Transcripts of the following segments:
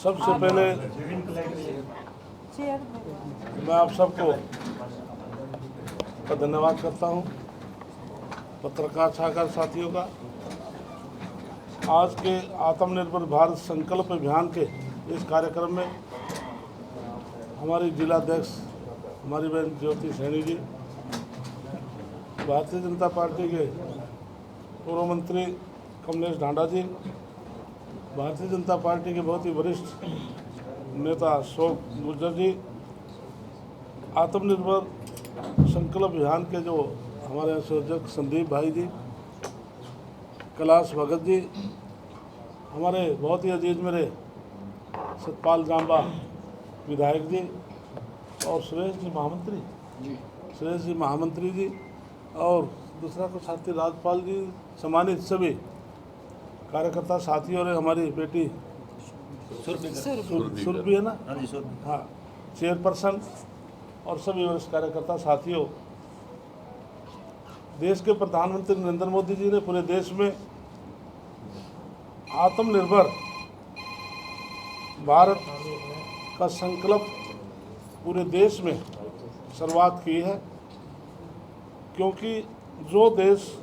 सबसे पहले मैं आप सबको का धन्यवाद करता हूं, पत्रकार छात्र साथियों का। आज के आत्मनिर्भर भारत संकल्प अभियान के इस कार्यक्रम में हमारी जिलाध्यक्ष हमारी बहन ज्योति सैनी जी, भारतीय जनता पार्टी के पूर्व मंत्री कमलेश ढांडा जी, भारतीय जनता पार्टी के बहुत ही वरिष्ठ नेता अशोक गुर्जर जी, आत्मनिर्भर संकल्प अभियान के जो हमारे संयोजक संदीप भाई जी, कैलाश भगत जी, हमारे बहुत ही अजीज मेरे सतपाल जांबा विधायक जी और सुरेश जी महामंत्री जी और दूसरा को साथी राजपाल जी, सम्मानित सभी कार्यकर्ता साथी और हमारी बेटी सुरभि है ना, हाँ, चेयरपर्सन और सभी वरिष्ठ कार्यकर्ता साथियों। देश के प्रधानमंत्री नरेंद्र मोदी जी ने पूरे देश में आत्मनिर्भर भारत का संकल्प पूरे देश में शुरुआत की है, क्योंकि जो देश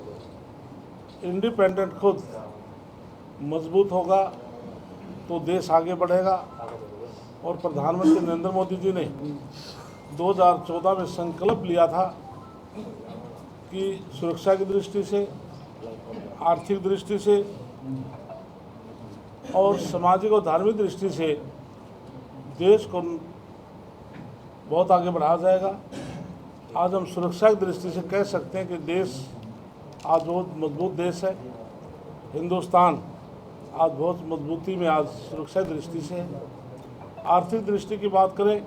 इंडिपेंडेंट खुद मजबूत होगा तो देश आगे बढ़ेगा। और प्रधानमंत्री नरेंद्र मोदी जी ने 2014 में संकल्प लिया था कि सुरक्षा की दृष्टि से, आर्थिक दृष्टि से और सामाजिक और धार्मिक दृष्टि से देश को बहुत आगे बढ़ाया जाएगा। आज हम सुरक्षा की दृष्टि से कह सकते हैं कि देश आज बहुत मजबूत देश है। हिंदुस्तान आज बहुत मजबूती में आज सुरक्षा की दृष्टि से है। आर्थिक दृष्टि की बात करें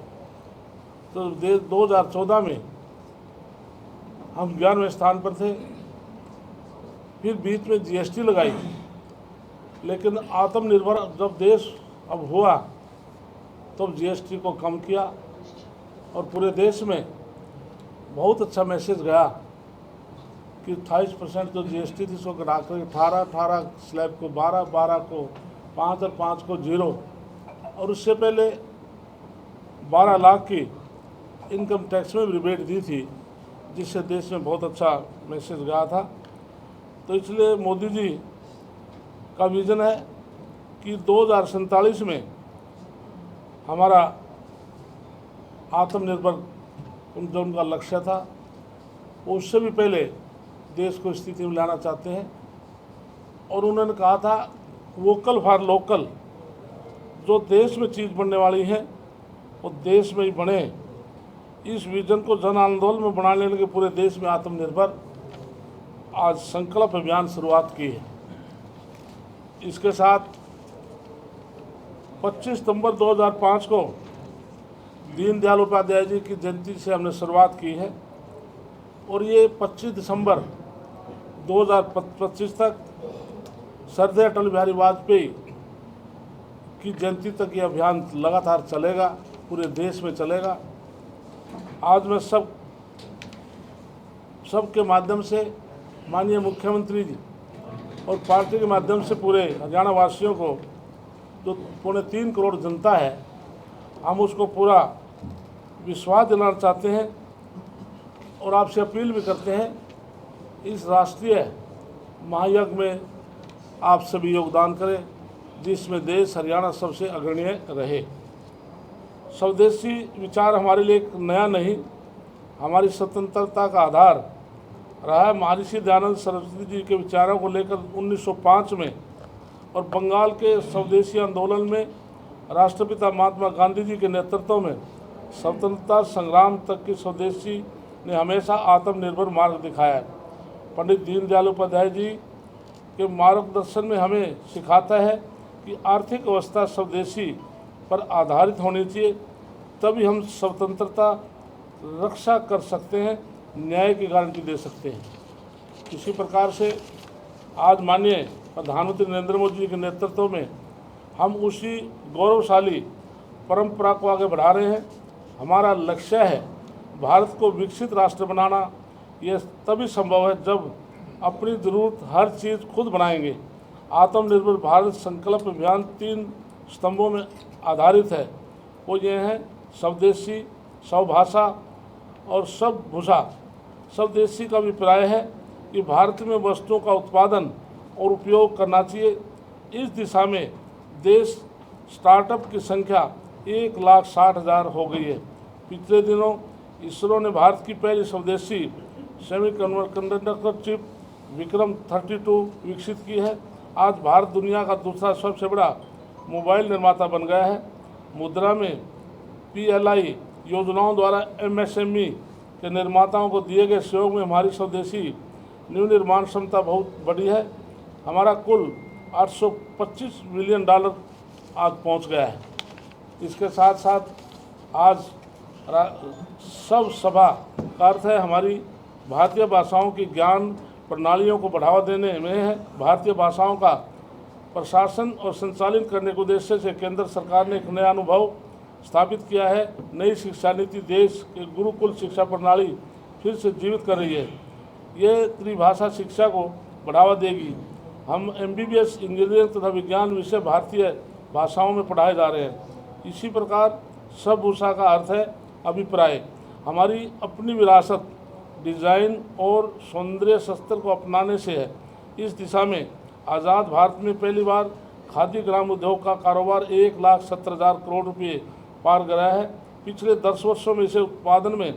तो 2014 में हम 11वें स्थान पर थे, फिर बीच में जीएसटी लगाई, लेकिन आत्मनिर्भर जब देश अब हुआ तो जीएसटी को कम किया और पूरे देश में बहुत अच्छा मैसेज गया कि 28% जो जीएसटी थी उसको घटाकर 18 स्लैब को 12 को 5 और 5 को 0 और उससे पहले 12 लाख की इनकम टैक्स में रिबेट दी थी, जिससे देश में बहुत अच्छा मैसेज गया था। तो इसलिए मोदी जी का विज़न है कि 2047 में हमारा आत्मनिर्भर जो उनका लक्ष्य था उससे भी पहले देश को स्थिति में लाना चाहते हैं। और उन्होंने कहा था वोकल फॉर लोकल, जो देश में चीज़ बनने वाली है वो देश में ही बने। इस विजन को जन आंदोलन में बना लेने के पूरे देश में आत्मनिर्भर आज संकल्प अभियान शुरुआत की है। इसके साथ 25 सितंबर 2005 को दीनदयाल उपाध्याय जी की जयंती से हमने शुरुआत की है और ये 25 दिसंबर 2025 तक सरदार अटल बिहारी वाजपेयी की जयंती तक ये अभियान लगातार चलेगा, पूरे देश में चलेगा। आज मैं सबके माध्यम से माननीय मुख्यमंत्री जी और पार्टी के माध्यम से पूरे हरियाणा वासियों को, जो 3.25 करोड़ जनता है, हम उसको पूरा विश्वास दिलाना चाहते हैं और आपसे अपील भी करते हैं इस राष्ट्रीय महायज्ञ में आप सभी योगदान करें, जिसमें देश हरियाणा सबसे अग्रणीय रहे। स्वदेशी विचार हमारे लिए एक नया नहीं, हमारी स्वतंत्रता का आधार रहा है। महर्षि दयानंद सरस्वती जी के विचारों को लेकर 1905 में और बंगाल के स्वदेशी आंदोलन में राष्ट्रपिता महात्मा गांधी जी के नेतृत्व में स्वतंत्रता संग्राम तक की स्वदेशी ने हमेशा आत्मनिर्भर मार्ग दिखाया है। पंडित दीनदयाल उपाध्याय जी के मार्गदर्शन में हमें सिखाता है कि आर्थिक व्यवस्था स्वदेशी पर आधारित होनी चाहिए, तभी हम स्वतंत्रता रक्षा कर सकते हैं, न्याय की गारंटी दे सकते हैं। इसी प्रकार से आज माननीय प्रधानमंत्री नरेंद्र मोदी जी के नेतृत्व में हम उसी गौरवशाली परंपरा को आगे बढ़ा रहे हैं। हमारा लक्ष्य है भारत को विकसित राष्ट्र बनाना। यह तभी संभव है जब अपनी ज़रूरत हर चीज़ खुद बनाएंगे। आत्मनिर्भर भारत संकल्प अभियान 3 स्तंभों में आधारित है वो ये हैं स्वदेशी, स्वभाषा और स्वभूषा। स्वदेशी का अभिप्राय है कि भारत में वस्तुओं का उत्पादन और उपयोग करना चाहिए। इस दिशा में देश स्टार्टअप की संख्या 1,60,000 हो गई है। पिछले दिनों इसरो ने भारत की पहली स्वदेशी सेमीकंडक्टर चिप विक्रम 32 विकसित की है। आज भारत दुनिया का दूसरा सबसे बड़ा मोबाइल निर्माता बन गया है। मुद्रा में PLI योजनाओं द्वारा MSME के निर्माताओं को दिए गए सहयोग में हमारी स्वदेशी न्यू निर्माण क्षमता बहुत बड़ी है। हमारा कुल $825 बिलियन आज पहुंच गया है। इसके साथ साथ आज सब सभा का अर्थ है हमारी भारतीय भाषाओं की ज्ञान प्रणालियों को बढ़ावा देने में है। भारतीय भाषाओं का प्रशासन और संचालन करने के उद्देश्य से केंद्र सरकार ने एक नया अनुभव स्थापित किया है। नई शिक्षा नीति देश के गुरुकुल शिक्षा प्रणाली फिर से जीवित कर रही है। ये त्रिभाषा शिक्षा को बढ़ावा देगी। हम MBBS इंजीनियरिंग तथा विज्ञान विषय भारतीय भाषाओं में पढ़ाए जा रहे हैं। इसी प्रकार स्वभूषा का अर्थ है अभिप्राय। हमारी अपनी विरासत, डिज़ाइन और सौंदर्य शस्त्र को अपनाने से है। इस दिशा में आज़ाद भारत में पहली बार खादी ग्राम उद्योग का कारोबार 1,70,000 करोड़ रुपये पार गया है। पिछले 10 वर्षों में इसे उत्पादन में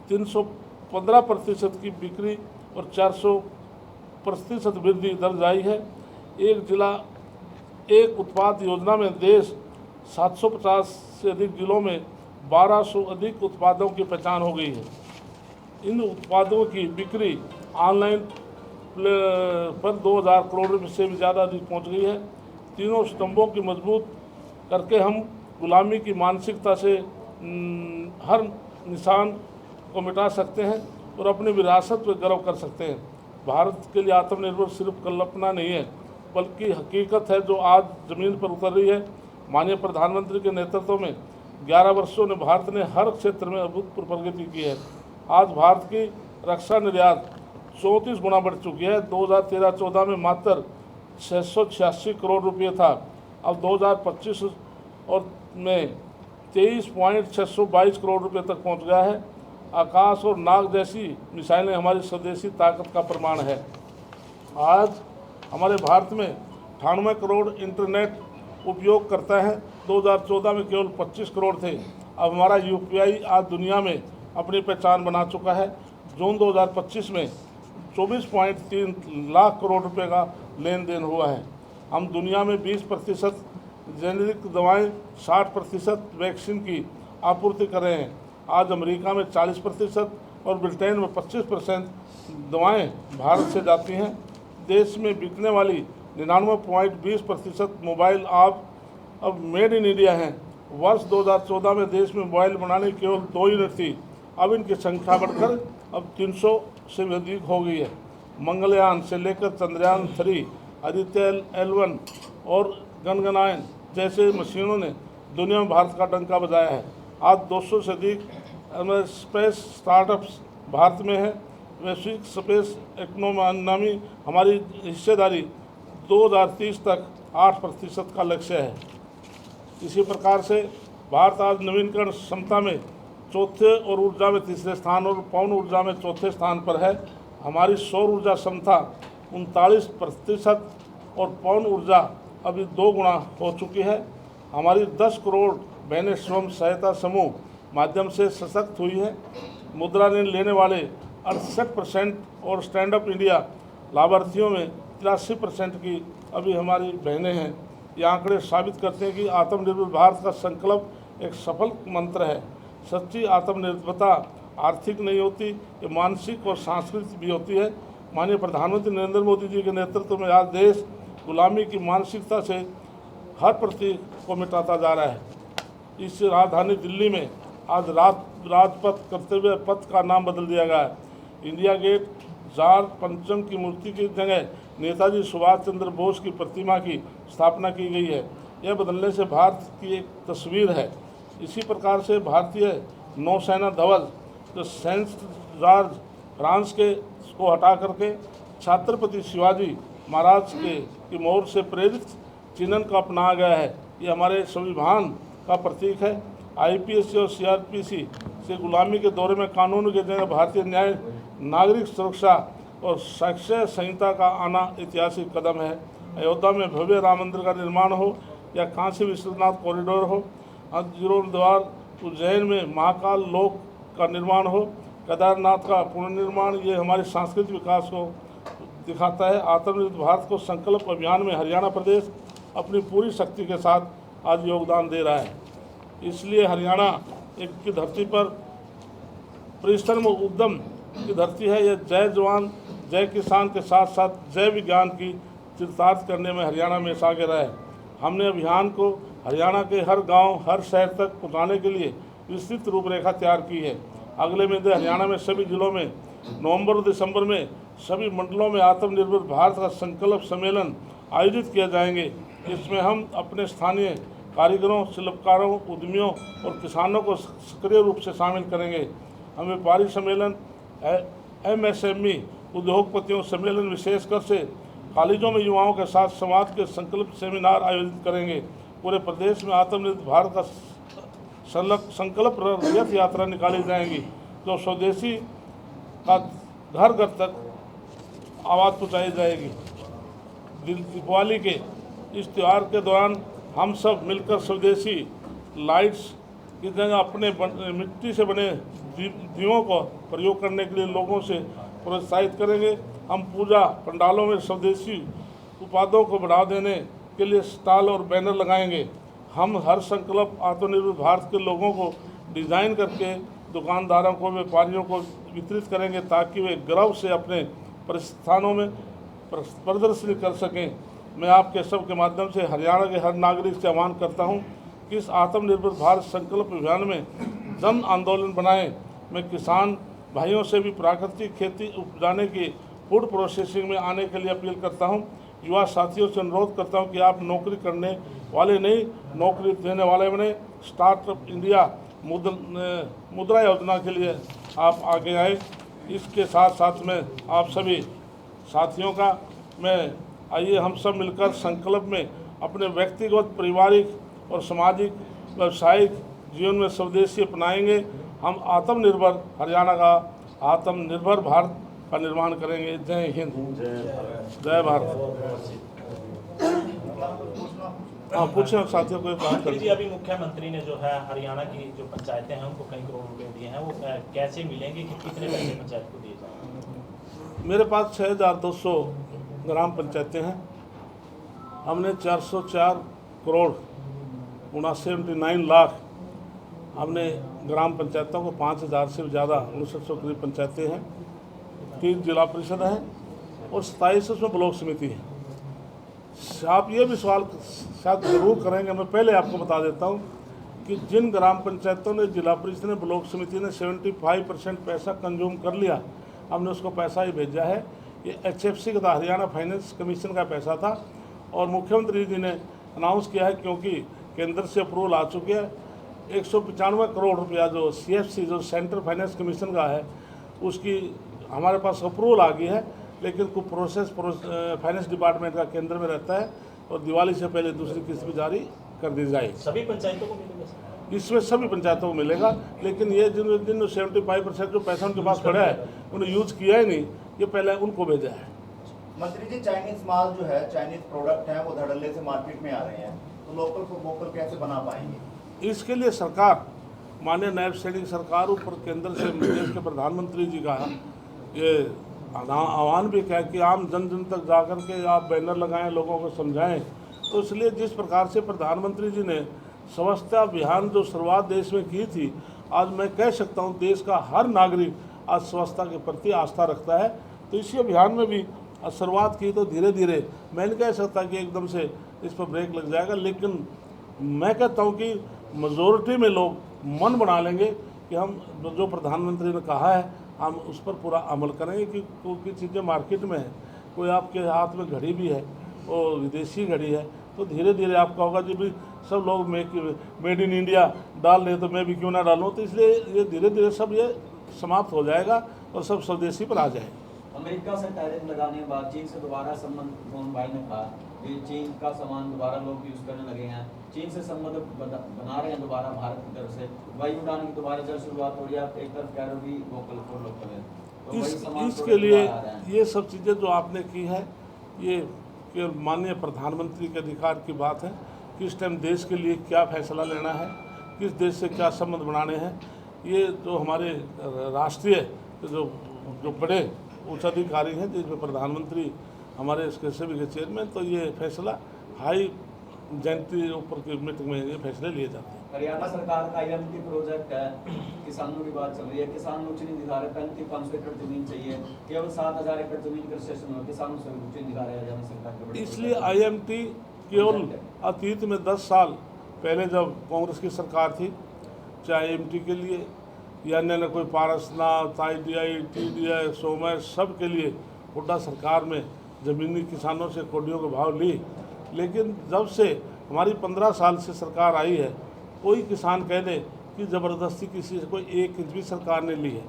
315% की बिक्री और 400% वृद्धि दर्ज आई है। एक जिला एक उत्पाद योजना में देश 750 से अधिक जिलों में 1200 अधिक उत्पादों की पहचान हो गई है। इन उत्पादों की बिक्री ऑनलाइन पर 2,000 करोड़ रुपये से भी ज़्यादा अधिक पहुंच गई है। तीनों स्तंभों की मजबूत करके हम गुलामी की मानसिकता से हर निशान को मिटा सकते हैं और अपनी विरासत पर गर्व कर सकते हैं। भारत के लिए आत्मनिर्भर सिर्फ कल्पना नहीं है बल्कि हकीकत है जो आज ज़मीन पर उतर रही है। माननीय प्रधानमंत्री के नेतृत्व में 11 वर्षों में भारत ने हर क्षेत्र में अभूतपूर्व प्रगति की है। आज भारत की रक्षा निर्यात 34 गुना बढ़ चुकी है। 2013-14 में मात्र 686 करोड़ रुपये था, अब 2025 और में 23.622 करोड़ रुपये तक पहुंच गया है। आकाश और नाग जैसी मिसाइलें हमारी स्वदेशी ताकत का प्रमाण है। आज हमारे भारत में 98 करोड़ इंटरनेट उपयोग करता है। 2014 में केवल 25 करोड़ थे। अब हमारा UPI आज दुनिया में अपनी पहचान बना चुका है। जून 2025 में 24.3 लाख करोड़ रुपए का लेन देन हुआ है। हम दुनिया में 20% जेनेरिक दवाएं, 60% वैक्सीन की आपूर्ति कर रहे हैं। आज अमेरिका में 40% और ब्रिटेन में 25% दवाएं भारत से जाती हैं। देश में बिकने वाली 99.20% मोबाइल अब मेड इन इंडिया हैं। वर्ष 2014 में देश में मोबाइल बनाने की केवल 2 यूनिट थी, अब इनकी संख्या बढ़कर अब 300 से भी अधिक हो गई है। मंगलयान से लेकर चंद्रयान 3, आदित्य L1 और गगनयान जैसे मशीनों ने दुनिया में भारत का डंका बजाया है। आज 200 से अधिक स्पेस स्टार्टअप्स भारत में है। वैश्विक स्पेस इकोनॉमी हमारी हिस्सेदारी 2030 तक 8% का लक्ष्य है। इसी प्रकार से भारत आज नवीनकरण क्षमता में चौथे और ऊर्जा में तीसरे स्थान और पवन ऊर्जा में चौथे स्थान पर है। हमारी सौर ऊर्जा क्षमता 39% और पवन ऊर्जा अभी 2 गुना हो चुकी है। हमारी 10 करोड़ बहनें स्वयं सहायता समूह माध्यम से सशक्त हुई है। मुद्रा ऋण लेने वाले 68% और स्टैंड अप इंडिया लाभार्थियों में 83% की अभी हमारी बहनें हैं। ये आंकड़े साबित करते हैं कि आत्मनिर्भर भारत का संकल्प एक सफल मंत्र है। सच्ची आत्मनिर्भरता आर्थिक नहीं होती, ये मानसिक और सांस्कृतिक भी होती है। माननीय प्रधानमंत्री नरेंद्र मोदी जी के नेतृत्व में आज देश गुलामी की मानसिकता से हर प्रतीक को मिटाता जा रहा है। इस राजधानी दिल्ली में आज राजपथ कर्तव्य पथ का नाम बदल दिया गया है। इंडिया गेट जार पंचम की मूर्ति की जगह नेताजी सुभाष चंद्र बोस की प्रतिमा की स्थापना की गई है। यह बदलने से भारत की एक तस्वीर है। इसी प्रकार से भारतीय नौसेना ध्वज जो सेंट जॉर्ज फ्रांस के को हटा करके छत्रपति शिवाजी महाराज की मोर से प्रेरित चिन्हन को अपनाया गया है। ये हमारे संविधान का प्रतीक है। आईपीसी और सीआरपीसी से गुलामी के दौरे में कानून के जगह भारतीय न्याय, नागरिक सुरक्षा और साक्ष्य संहिता का आना ऐतिहासिक कदम है। अयोध्या में भव्य राम मंदिर का निर्माण हो या काशी विश्वनाथ कॉरिडोर हो, जीर्णोद्धार उज्जैन में महाकाल लोक का निर्माण हो, केदारनाथ का पुनर्निर्माण, ये हमारे सांस्कृतिक विकास को दिखाता है। आत्मनिर्भर भारत को संकल्प अभियान में हरियाणा प्रदेश अपनी पूरी शक्ति के साथ आज योगदान दे रहा है। इसलिए हरियाणा एक की धरती पर परिश्रम और उद्यम की धरती है। यह जय जवान जय किसान के साथ साथ जय विज्ञान की चरितार्थ करने में हरियाणा में आगे रहा है। हमने अभियान को हरियाणा के हर गांव, हर शहर तक पहुंचाने के लिए विस्तृत रूपरेखा तैयार की है। अगले महीने हरियाणा में सभी जिलों में नवंबर और दिसंबर में सभी मंडलों में आत्मनिर्भर भारत का संकल्प सम्मेलन आयोजित किए जाएंगे। इसमें हम अपने स्थानीय कारीगरों, शिल्पकारों, उद्यमियों और किसानों को सक्रिय रूप से शामिल करेंगे। हम व्यापारी सम्मेलन, एमएसएमई उद्योगपतियों सम्मेलन, विशेषकर से कॉलेजों में युवाओं के साथ समाज के संकल्प सेमिनार आयोजित करेंगे। पूरे प्रदेश में आत्मनिर्भर भारत का संकल्प रथ यात्रा निकाली जाएंगी, जो स्वदेशी का घर घर तक आवाज़ पहुँचाई जाएगी। दीपावली के इस त्यौहार के दौरान हम सब मिलकर स्वदेशी लाइट्स की जगह अपने मिट्टी से बने दीयों को प्रयोग करने के लिए लोगों से प्रोत्साहित करेंगे। हम पूजा पंडालों में स्वदेशी उत्पादों को बढ़ावा देने के लिए स्टॉल और बैनर लगाएंगे। हम हर संकल्प आत्मनिर्भर भारत के लोगों को डिज़ाइन करके दुकानदारों को, व्यापारियों को वितरित करेंगे ताकि वे गर्व से अपने प्रतिष्ठानों में प्रदर्शनी कर सकें। मैं आपके सब के माध्यम से हरियाणा के हर नागरिक से आह्वान करता हूं कि इस आत्मनिर्भर भारत संकल्प अभियान में जन आंदोलन बनाएं। मैं किसान भाइयों से भी प्राकृतिक खेती उपजाने की फूड प्रोसेसिंग में आने के लिए अपील करता हूं। युवा साथियों से अनुरोध करता हूं कि आप नौकरी करने वाले नहीं, नौकरी देने वाले बने। स्टार्टअप इंडिया मुद्रा योजना के लिए आप आगे आए। इसके साथ साथ में आप सभी साथियों का आइए हम सब मिलकर संकल्प में अपने व्यक्तिगत, पारिवारिक और सामाजिक व्यावसायिक जीवन में स्वदेशी अपनाएंगे। हम आत्मनिर्भर हरियाणा का, आत्मनिर्भर भारत का निर्माण करेंगे। जय हिंद, जय भारत। हाँ, पूछे साथियों को बात करिए। अभी मुख्यमंत्री ने जो है हरियाणा की जो पंचायतें हैं उनको कई करोड़ रुपए दिए हैं, वो कैसे मिलेंगे, कि कितने पैसे पंचायत को दिए जाएंगे? मेरे पास 6200 ग्राम पंचायतें हैं। हमने 404 करोड़ 79 लाख हमने ग्राम पंचायतों को 5000 से ज़्यादा 6900 करीब पंचायतें हैं। 3 जिला परिषद हैं और 27 उसमें ब्लॉक समिति है। आप ये भी सवाल शायद ज़रूर करेंगे, मैं पहले आपको बता देता हूँ कि जिन ग्राम पंचायतों ने, जिला परिषद ने, ब्लॉक समिति ने 75% पैसा कंज्यूम कर लिया, हमने उसको पैसा ही भेजा है। ये HFC का था, हरियाणा फाइनेंस कमीशन का पैसा था और मुख्यमंत्री जी ने अनाउंस किया है, क्योंकि केंद्र से अप्रूवल आ चुके हैं। 195 करोड़ रुपया जो CFC जो सेंट्रल फाइनेंस कमीशन का है, उसकी हमारे पास अप्रूवल आ गई है, लेकिन कुछ प्रोसेस फाइनेंस डिपार्टमेंट का केंद्र में रहता है और दिवाली से पहले दूसरी किस्त भी जारी कर दी जाए। सभी पंचायतों को मिलेगा? इसमें सभी पंचायतों को मिलेगा, लेकिन ये जिन 75% जो पैसा उनके पास पड़ा है उन्हें यूज किया ही नहीं, ये पहले उनको भेजा है। मंत्री जी, चाइनीज माल जो है, चाइनीज प्रोडक्ट है, वो धड़ल्ले से मार्केट में आ रहे हैं, तो लोकल फॉर वोकल कैसे बना पाएंगे? इसके लिए सरकार, माननीय नायब सैनिक सरकार ऊपर केंद्र से देश के प्रधानमंत्री जी का ये आह्वान भी किया कि आम जन जन तक जाकर के आप बैनर लगाएं, लोगों को समझाएं। तो इसलिए जिस प्रकार से प्रधानमंत्री जी ने स्वच्छता अभियान जो शुरुआत देश में की थी, आज मैं कह सकता हूं देश का हर नागरिक आज स्वच्छता के प्रति आस्था रखता है। तो इसी अभियान में भी शुरुआत की, तो धीरे धीरे मैं नहीं कह सकता कि एकदम से इस पर ब्रेक लग जाएगा, लेकिन मैं कहता हूं कि मेजोरिटी में लोग मन बना लेंगे कि हम जो प्रधानमंत्री ने कहा है हम उस पर पूरा अमल करेंगे। कि कोई चीज़ें मार्केट में है, कोई आपके हाथ में घड़ी भी है और विदेशी घड़ी है, तो धीरे धीरे आपका होगा जी भी सब लोग मेड इन इंडिया डाल रहे तो मैं भी क्यों ना डालूँ। तो इसलिए ये धीरे धीरे सब ये समाप्त हो जाएगा और सब स्वदेशी पर आ जाएगा। अमेरिका से टैरिफ लगाने के बाद चीन से दोबारा संबंध मोहन भाई ने कहा ये चीन का सामान दोबारा लोग यूज करने लगे हैं, चीन से संबंध बना रहे हैं दोबारा भारत की तरफ से, वायु उड़ान की दोबारा जब शुरुआत हो रही है, आप एक तरफ कह रहे हो कि वोकल फॉर लोकल है, तो वही सामान इसके लिए दोबारा आ रहा है। ये सब चीज़ें जो आपने की है, ये केवल माननीय प्रधानमंत्री के अधिकार की बात है कि इस टाइम देश के लिए क्या फैसला लेना है, किस देश से क्या संबंध बनाने हैं। ये जो हमारे राष्ट्रीय जो बड़े उच्च अधिकारी हैं, जिसमें प्रधानमंत्री हमारे इसके सभी के चेयरमैन, तो ये फैसला हाई जयंती ऊपर की मीटिंग में ये फैसले लिए जाते हैं। हरियाणा सरकार का IMT प्रोजेक्ट है, किसानों की बात चल रही है, किसान रुचि नहीं दिखा रहे, 3500 एकड़ जमीन चाहिए, केवल 7000 एकड़ जमीन का रजिस्ट्रेशन हो, किसानों से रुचि नहीं दिखा रहे हरियाणा सरकार के बड़े इसलिए IMT केवल अतीत में 10 साल पहले जब कांग्रेस की सरकार थी, चाहे IMT के लिए या अन्य कोई पारसनाथ, IDI, TDI, सोमय, सब के लिए हुड्डा सरकार में ज़मीनी किसानों से कोडियों के भाव ली। लेकिन जब से हमारी 15 साल से सरकार आई है, कोई किसान कह दे कि ज़बरदस्ती किसी से कोई 1 इंच भी सरकार ने ली है।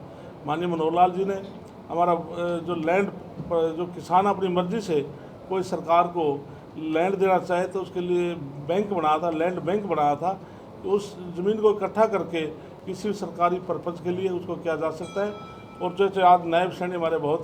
माननीय मनोहर लाल जी ने हमारा जो लैंड, जो किसान अपनी मर्जी से कोई सरकार को लैंड देना चाहे तो उसके लिए बैंक बनाया था, लैंड बैंक बनाया था। उस ज़मीन को इकट्ठा करके किसी भी सरकारी पर्पज़ के लिए उसको किया जा सकता है। और जो आज नायब सैनी हमारे बहुत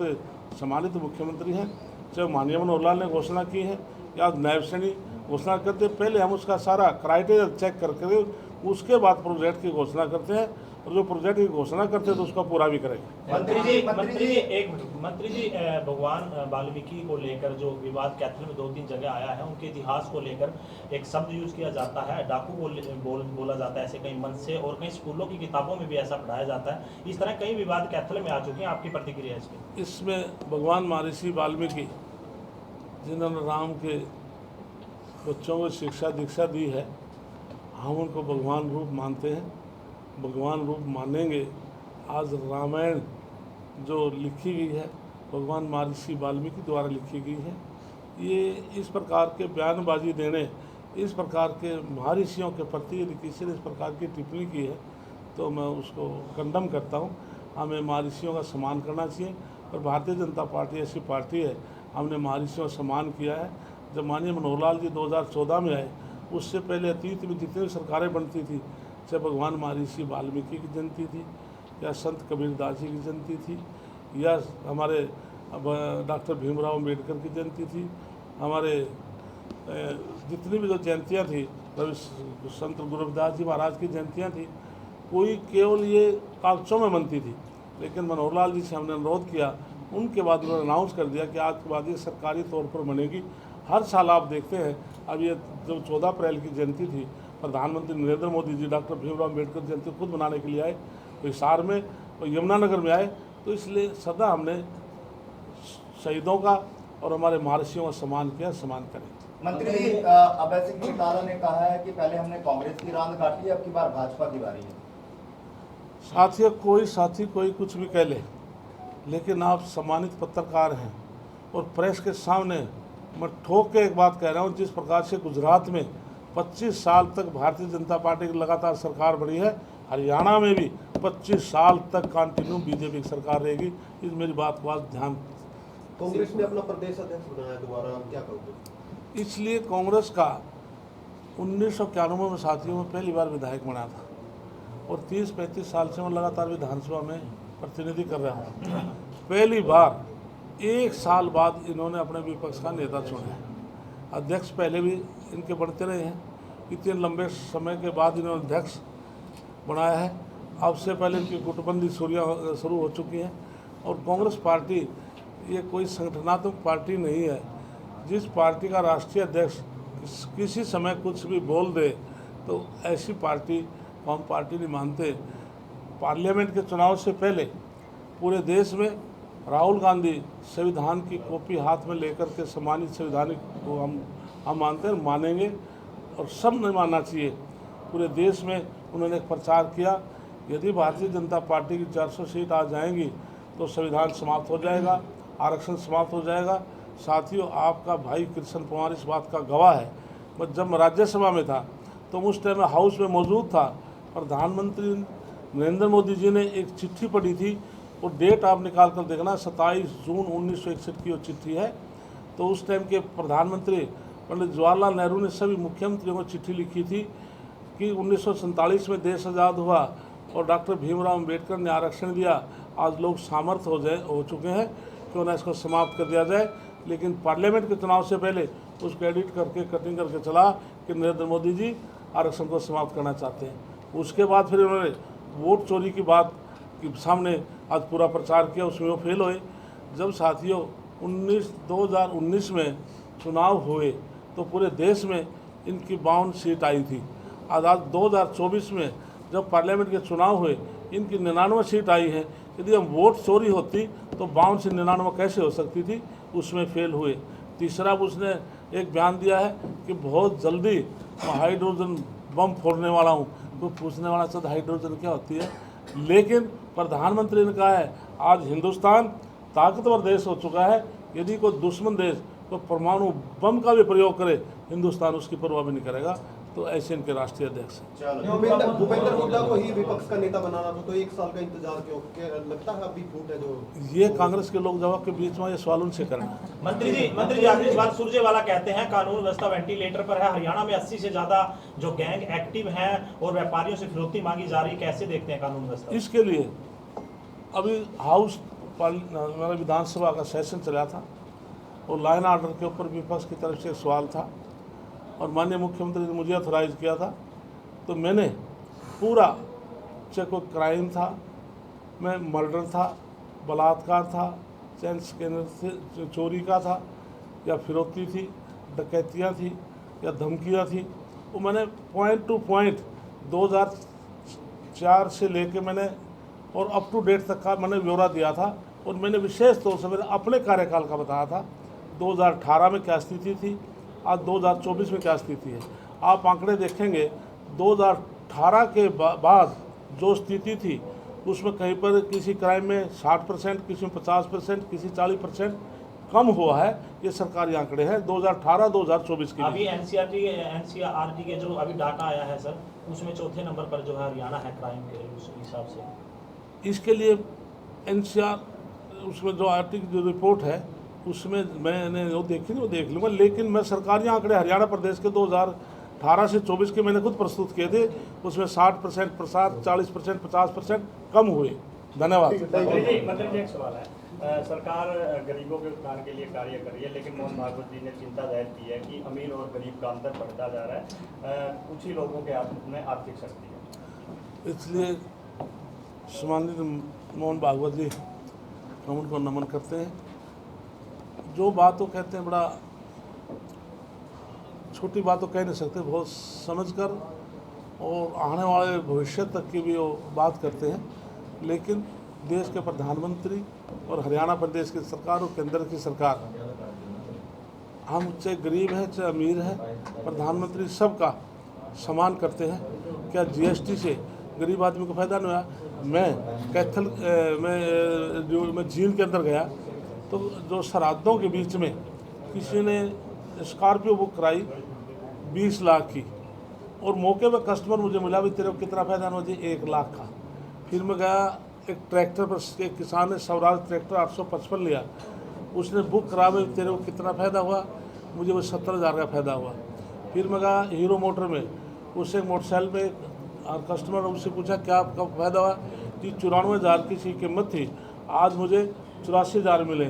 सम्मानित मुख्यमंत्री हैं, चाहे माननीय मनोहर लाल ने घोषणा की है कि आज नायब सैनी घोषणा करते, पहले हम उसका सारा क्राइटेरिया चेक करके उसके बाद प्रोजेक्ट की घोषणा करते हैं, और जो प्रोजेक्ट की घोषणा करते हैं तो उसका पूरा भी करेंगे। मंत्री जी भगवान वाल्मीकि को लेकर जो विवाद कैथल में 2-3 जगह आया है, उनके इतिहास को लेकर एक शब्द यूज किया जाता है, डाकू बोला जाता है, ऐसे कई मंच से, और कई स्कूलों की किताबों में भी ऐसा पढ़ाया जाता है। इस तरह कई विवाद कैथल में आ चुके हैं, आपकी प्रतिक्रिया इसकी? इसमें भगवान महर्षि वाल्मीकि जिन्होंने राम के बच्चों को शिक्षा दीक्षा दी है, हम उनको भगवान रूप मानते हैं, भगवान रूप मानेंगे। आज रामायण जो लिखी गई है भगवान महर्षि वाल्मीकि द्वारा लिखी गई है। ये इस प्रकार के बयानबाजी देने, इस प्रकार के महर्षियों के प्रति यदि किसी ने इस प्रकार की टिप्पणी की है तो मैं उसको कंडम करता हूँ। हमें महर्षियों का सम्मान करना चाहिए, और भारतीय जनता पार्टी ऐसी पार्टी है, हमने महर्षियों का सम्मान किया है। जब माननीय मनोहर लाल जी 2014 में आए, उससे पहले अतीत में जितनी भी सरकारें बनती थी, चाहे भगवान महर्षि वाल्मीकि की जयंती थी, या संत कबीरदास जी की जयंती थी, या हमारे डॉक्टर भीमराव अम्बेडकर की जयंती थी, हमारे जितनी भी जो जयंतियाँ थी, संत गुरु रविदास जी महाराज की जयंतियाँ थी, कोई केवल ये कागजों में बनती थी। लेकिन मनोहर लाल जी से हमने अनुरोध किया, उनके बाद उन्होंने अनाउंस कर दिया कि आज के बाद ये सरकारी तौर पर बनेगी। हर साल आप देखते हैं, अब ये जो 14 अप्रैल की जयंती थी, प्रधानमंत्री नरेंद्र मोदी जी डॉक्टर भीमराव अम्बेडकर जयंती खुद मनाने के लिए आए, तो हिसार में और यमुनानगर में आए। तो इसलिए सदा हमने शहीदों का और हमारे महर्षियों का सम्मान किया, सम्मान करें। मंत्री जी, अभय सिंह चौटाला ने कहा है कि पहले हमने कांग्रेस की रांद काटी, अब की बार भाजपा की बारी है। साथियों, कोई साथी कोई कुछ भी कह ले, लेकिन आप सम्मानित पत्रकार हैं, और प्रेस के सामने मैं ठोक के एक बात कह रहा हूँ, जिस प्रकार से गुजरात में 25 साल तक भारतीय जनता पार्टी की लगातार सरकार बनी है, हरियाणा में भी 25 साल तक कंटिन्यू बीजेपी की सरकार रहेगी। इस मेरी बात को आज ध्यान। कांग्रेस ने अपना प्रदेश अध्यक्ष बनाया दोबारा, क्या करोगे? इसलिए कांग्रेस का 1991 में साथियों में पहली बार विधायक बना था, और 30-35 साल से मैं लगातार विधानसभा में प्रतिनिधि कर रहा हूँ। पहली बार 1 साल बाद इन्होंने अपने विपक्ष का नेता चुना है। अध्यक्ष पहले भी इनके बनते रहे हैं, इतने लंबे समय के बाद इन्होंने अध्यक्ष बनाया है। अब से पहले इनकी गुटबंदी शुरू हो चुकी है। और कांग्रेस पार्टी ये कोई संगठनात्मक पार्टी नहीं है, जिस पार्टी का राष्ट्रीय अध्यक्ष किसी समय कुछ भी बोल दे तो ऐसी पार्टी को हम पार्टी नहीं मानते। पार्लियामेंट के चुनाव से पहले पूरे देश में राहुल गांधी संविधान की कॉपी हाथ में लेकर के सम्मानित संवैधानिक को हम मानते हैं, मानेंगे, और सब नहीं मानना चाहिए। पूरे देश में उन्होंने एक प्रचार किया, यदि भारतीय जनता पार्टी की 400 सीट आ जाएंगी तो संविधान समाप्त हो जाएगा, आरक्षण समाप्त हो जाएगा। साथियों, आपका भाई कृष्ण कुमार इस बात का गवाह है। बस जब मैं राज्यसभा में था तो उस टाइम हाउस में मौजूद था, प्रधानमंत्री नरेंद्र मोदी जी ने एक चिट्ठी पढ़ी थी, वो डेट आप निकाल कर देखना, 27 जून 1961 की वो चिट्ठी है। तो उस टाइम के प्रधानमंत्री पंडित जवाहरलाल नेहरू ने सभी मुख्यमंत्रियों को चिट्ठी लिखी थी कि 1947 में देश आज़ाद हुआ और डॉक्टर भीमराव अम्बेडकर ने आरक्षण दिया, आज लोग सामर्थ्य हो चुके हैं क्यों ना इसको समाप्त कर दिया जाए। लेकिन पार्लियामेंट के चुनाव से पहले उसको एडिट करके कटिंग करके चला कि नरेंद्र मोदी जी आरक्षण को समाप्त करना चाहते हैं। उसके बाद फिर उन्होंने वोट चोरी की बात के सामने आज पूरा प्रचार किया, उसमें वो फेल हुए। जब साथियों 2019 में चुनाव हुए तो पूरे देश में इनकी 52 सीट आई थी। आज 2024 में जब पार्लियामेंट के चुनाव हुए इनकी 99 सीट आई है। यदि हम वोट चोरी होती तो 52 से 99 कैसे हो सकती थी, उसमें फेल हुए। तीसरा उसने एक बयान दिया है कि बहुत जल्दी हाइड्रोजन बम फोड़ने वाला हूँ, तो पूछने वाला सद हाइड्रोजन क्या होती है। लेकिन प्रधानमंत्री ने कहा है आज हिंदुस्तान ताकतवर देश हो चुका है, यदि कोई दुश्मन देश तो परमाणु बम का भी प्रयोग करे हिंदुस्तान उसकी परवाह भी नहीं करेगा। तो ऐसे इनके राष्ट्रीय अध्यक्ष हैं। चलो भूपेंद्र हुड्डा को ही विपक्ष का नेता बनाना था, तो 1 साल का इंतजार क्यों? क्या लगता है अभी फूट है जो ये कांग्रेस के लोग जवाब के बीच में ये सवाल उनसे करना है। मंत्री जी आखिरी सवाल सुरजेवाला कहते हैं कानून व्यवस्था वेंटिलेटर पर है। हरियाणा में 80 से ज्यादा जो गैंग एक्टिव हैं और व्यापारियों से फिरौती मांगी जा रही है, कैसे देखते हैं कानून व्यवस्था? इसके लिए अभी हमारा विधानसभा का सेशन चला था और लाइन ऑर्डर के ऊपर विपक्ष की तरफ से सवाल था और माननीय मुख्यमंत्री ने मुझे ऑथराइज किया था, तो मैंने पूरा चाहे कोई क्राइम था, मैं मर्डर था, बलात्कार था, चैन स्कैनर चोरी का था या फिरौती थी, डकैतियाँ थी या धमकियाँ थी, वो मैंने पॉइंट टू पॉइंट 2004 से लेके मैंने और अप टू डेट तक का मैंने ब्यौरा दिया था। और मैंने विशेष तौर से मेरे अपने कार्यकाल का बताया था 2018 में क्या स्थिति थी, आज 2024 में क्या स्थिति है। आप आंकड़े देखेंगे 2018 के बाद जो स्थिति थी उसमें कहीं पर किसी क्राइम में 60%, किसी में 50%, किसी 40% कम हुआ है। ये सरकारी आंकड़े हैं 2018-2024 के। अभी एनसीआरटी के जो अभी डाटा आया है सर, उसमें चौथे नंबर पर जो है हरियाणा है क्राइम के हिसाब से। इसके लिए एनसीआर उसमें जो आर्टिक जो रिपोर्ट है उसमें मैंने वो देखी नहीं, वो देख लूँगा। लेकिन मैं सरकारी आंकड़े हरियाणा प्रदेश के 2018 से 24 के मैंने खुद प्रस्तुत किए थे, उसमें 60% प्रसाद, 40%, 50% कम हुए। धन्यवाद। मंत्री जी एक सवाल है, सरकार गरीबों के उत्थान के लिए कार्य कर रही है, लेकिन मोहन भागवत जी ने चिंता जाहिर की है कि अमीर और गरीब का अंतर बढ़ता जा रहा है, कुछ ही लोगों के हाथ में आर्थिक शक्ति है। इसलिए सम्मानित मोहन भागवत जी हम उनको नमन करते हैं। जो बात वो कहते हैं बड़ा छोटी बात तो कह नहीं सकते, बहुत समझकर और आने वाले भविष्य तक की भी वो बात करते हैं। लेकिन देश के प्रधानमंत्री और हरियाणा प्रदेश की सरकार और केंद्र की सरकार, हम चाहे गरीब है चाहे अमीर है, प्रधानमंत्री सबका सम्मान करते हैं। क्या जीएसटी से गरीब आदमी को फायदा नहीं हुआ? मैं झील के अंदर गया तो जो सरहदों के बीच में किसी ने स्कॉर्पियो बुक कराई 20 लाख की और मौके पर कस्टमर मुझे मिला, भी तेरे को कितना फायदा हुआ जी? 1 लाख का। फिर मैं गया एक ट्रैक्टर पर, एक किसान ने स्वराज ट्रैक्टर 855 लिया, उसने बुक करा, में तेरे को कितना फ़ायदा हुआ? मुझे वो 70,000 का फ़ायदा हुआ। फिर मैं गया हीरो मोटर में, उससे मोटरसाइकिल में कस्टमर, उससे पूछा क्या आपका फ़ायदा हुआ? कि 94,000 की सी कीमत थी, आज मुझे 84,000 मिले।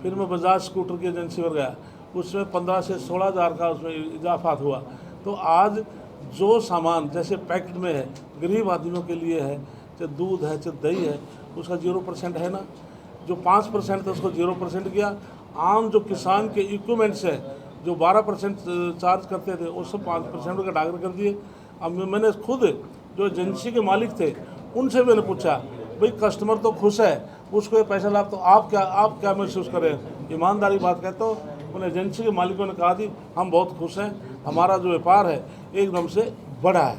फिर मैं बजाज स्कूटर की एजेंसी पर गया, उसमें 15 से 16,000 का उसमें इजाफा हुआ। तो आज जो सामान जैसे पैकेट में है गरीब आदमियों के लिए है, चाहे दूध है चाहे दही है, उसका 0% है ना। जो 5% था उसको 0% किया। आम जो किसान के इक्विपमेंट्स है जो 12% चार्ज करते थे, वो सब 5% का डागर कर दिए। अब मैंने खुद जो एजेंसी के मालिक थे उनसे मैंने पूछा, भाई कस्टमर तो खुश है, उसको ये पैसा लाभ, तो आप क्या महसूस करें? ईमानदारी बात कहते हो। उन एजेंसी के मालिकों ने कहा जी हम बहुत खुश हैं, हमारा जो व्यापार है एकदम से बढ़ा है।